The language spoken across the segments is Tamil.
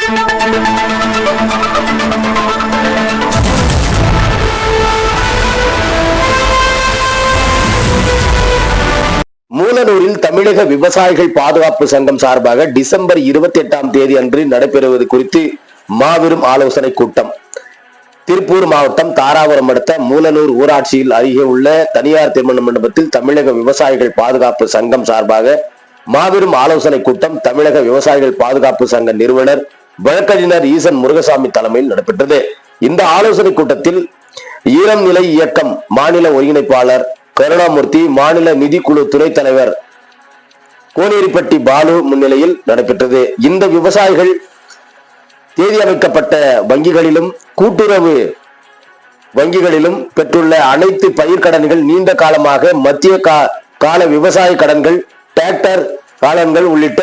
மூலனூரில் தமிழக விவசாயிகள் பாதுகாப்பு சங்கம் சார்பாக டிசம்பர் 28ஆம் தேதி அன்று நடைபெறுவது குறித்து மாபெரும் ஆலோசனை கூட்டம். திருப்பூர் மாவட்டம் தாராபுரம் அடுத்த மூலனூர் ஊராட்சியில் அருகே உள்ள தனியார் திருமண மண்டபத்தில் தமிழக விவசாயிகள் பாதுகாப்பு சங்கம் சார்பாக மாபெரும் ஆலோசனை கூட்டம் தமிழக விவசாயிகள் பாதுகாப்பு சங்க நிறுவனர் வழக்கறிஞர் ஈசன் முருகசாமி தலைமையில் நடைபெற்றது. இந்த ஆலோசனை கூட்டத்தில் ஈரம் நிலை இயக்கம் மாநில ஒருங்கிணைப்பாளர் கருணாமூர்த்தி, மாநில நிதிக்குழு துணைத் தலைவர் கோனேரிப்பட்டி பாலு முன்னிலையில் நடைபெற்றது. இந்த விவசாயிகள் தேதி அமைக்கப்பட்ட வங்கிகளிலும் கூட்டுறவு வங்கிகளிலும் பெற்றுள்ள அனைத்து பயிர்க்கடன்கள், நீண்ட காலமாக மத்திய கால விவசாய கடன்கள், டிராக்டர் காலங்கள் உள்ளிட்ட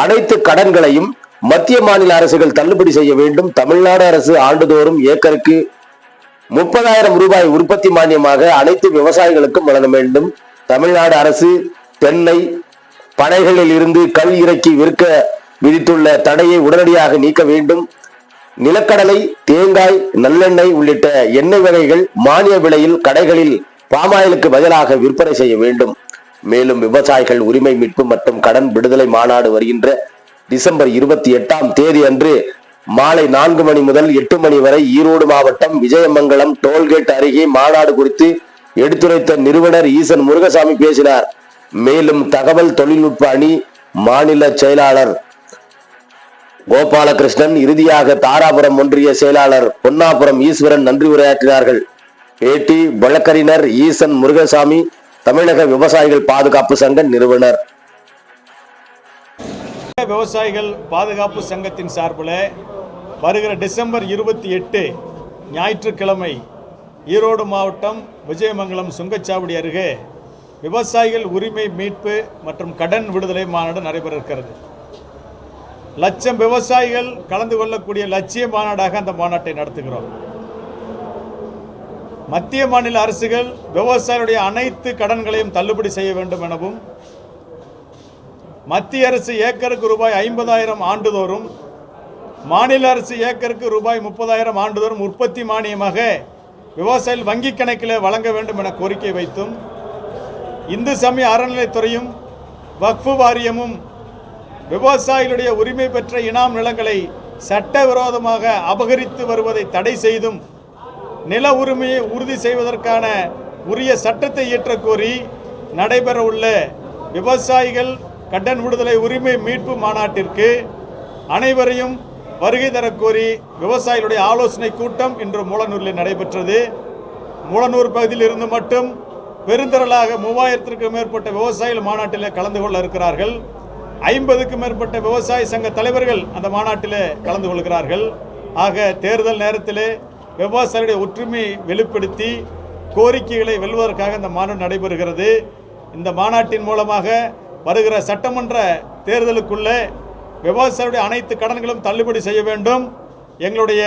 அனைத்து கடன்களையும் மத்திய மாநில அரசுகள் தள்ளுபடி செய்ய வேண்டும். தமிழ்நாடு அரசு ஆண்டுதோறும் ஏக்கருக்கு 30,000 ரூபாய் உற்பத்தி மானியமாக அனைத்து விவசாயிகளுக்கும் வழங்க வேண்டும். தமிழ்நாடு அரசு தென்னை பனைகளில் இருந்து கல் இறக்கி விற்க விதித்துள்ள தடையை உடனடியாக நீக்க வேண்டும். நிலக்கடலை, தேங்காய், நல்லெண்ணெய் உள்ளிட்ட எண்ணெய் வகைகள் மானிய விலையில் கடைகளில் பாமாயிலுக்கு பதிலாக விற்பனை செய்ய வேண்டும். மேலும் விவசாயிகள் உரிமை மீட்பு மற்றும் கடன் விடுதலை மாநாடு வருகின்ற டிசம்பர் 28ஆம் தேதி அன்று மாலை 4 மணி முதல் 8 மணி வரை ஈரோடு மாவட்டம் விஜயமங்கலம் டோல்கேட் அருகே மாநாடு குறித்து எடுத்துரைத்த நிறுவனர் ஈசன் முருகசாமி பேசினார். மேலும் தகவல் தொழில்நுட்ப அணி மாநில செயலாளர் கோபாலகிருஷ்ணன், இறுதியாக தாராபுரம் ஒன்றிய செயலாளர் பொன்னாபுரம் ஈஸ்வரன் நன்றி உரையாற்றினார்கள். பேட்டி வழக்கறிஞர் ஈசன் முருகசாமி, தமிழக விவசாயிகள் பாதுகாப்பு சங்க நிறுவனர். விவசாயிகள் பாதுகாப்பு சங்கத்தின் சார்பில் வருகிற டிசம்பர் 28 ஞாயிற்றுக்கிழமை ஈரோடு மாவட்டம் விஜயமங்கலம் சுங்கச்சாவடி அருகே விவசாயிகள் உரிமை மீட்பு மற்றும் கடன் விடுதலை மாநாடு நடைபெற இருக்கிறது. லட்சம் விவசாயிகள் கலந்து கொள்ளக்கூடிய லட்சிய மாநாடாக அந்த மாநாட்டை நடத்துகிறோம். மத்திய மாநில அரசுகள் விவசாயிகளுடைய அனைத்து கடன்களையும் தள்ளுபடி செய்ய வேண்டும் எனவும், மத்திய அரசு ஏக்கருக்கு ரூபாய் 50,000 ஆண்டுதோறும், மாநில அரசு ஏக்கருக்கு ரூபாய் 30,000 ஆண்டுதோறும் உற்பத்தி மானியமாக விவசாயிகள் வங்கி கணக்கில் வழங்க வேண்டும் என கோரிக்கை வைத்தும், இந்து சமய அறநிலைத்துறையும் வக்ஃபு வாரியமும் விவசாயிகளுடைய உரிமை பெற்ற இனாம் நிலங்களை சட்டவிரோதமாக அபகரித்து வருவதை தடை செய்தும், நில உரிமையை உறுதி செய்வதற்கான உரிய சட்டத்தை இயற்றக் கோரி நடைபெற உள்ள விவசாயிகள் கடன் விடுதலை உரிமை மீட்பு மாநாட்டிற்கு அனைவரையும் வருகை தரக்கோரி விவசாயிகளுடைய ஆலோசனை கூட்டம் இன்று மூலனூரில் நடைபெற்றது. மூலனூர் பகுதியில் இருந்து மட்டும் பெருந்திரளாக 3000க்கும் மேற்பட்ட விவசாயிகள் மாநாட்டில் கலந்து கொள்ள இருக்கிறார்கள். 50க்கும் மேற்பட்ட விவசாய சங்க தலைவர்கள் அந்த மாநாட்டில் கலந்து கொள்கிறார்கள். ஆக தேர்தல் நேரத்தில் விவசாயிகளுடைய ஒற்றுமையை வெளிப்படுத்தி கோரிக்கைகளை வெல்வதற்காக இந்த மாநாடு நடைபெறுகிறது. இந்த மாநாட்டின் மூலமாக வருகிற சட்டமன்ற தேர்தலுக்குள்ளே விவசாயிகளுடைய அனைத்து கடன்களும் தள்ளுபடி செய்ய வேண்டும். எங்களுடைய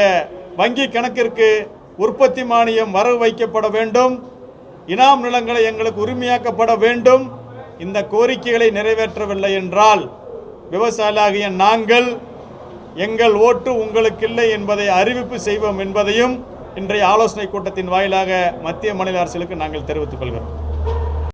வங்கி கணக்கிற்கு உற்பத்தி மானியம் வரவு வைக்கப்பட வேண்டும். இனாம் நிலங்களை எங்களுக்கு உரிமையாக்கப்பட வேண்டும். இந்த கோரிக்கைகளை நிறைவேற்றவில்லை என்றால் விவசாயிகளாகிய நாங்கள் எங்கள் ஓட்டு உங்களுக்கு இல்லை என்பதை அறிவிப்பு செய்வோம் என்பதையும் இன்றைய ஆலோசனை கூட்டத்தின் வாயிலாக மத்திய மாநில அரசுகளுக்கு நாங்கள் தெரிவித்துக் கொள்கிறோம்.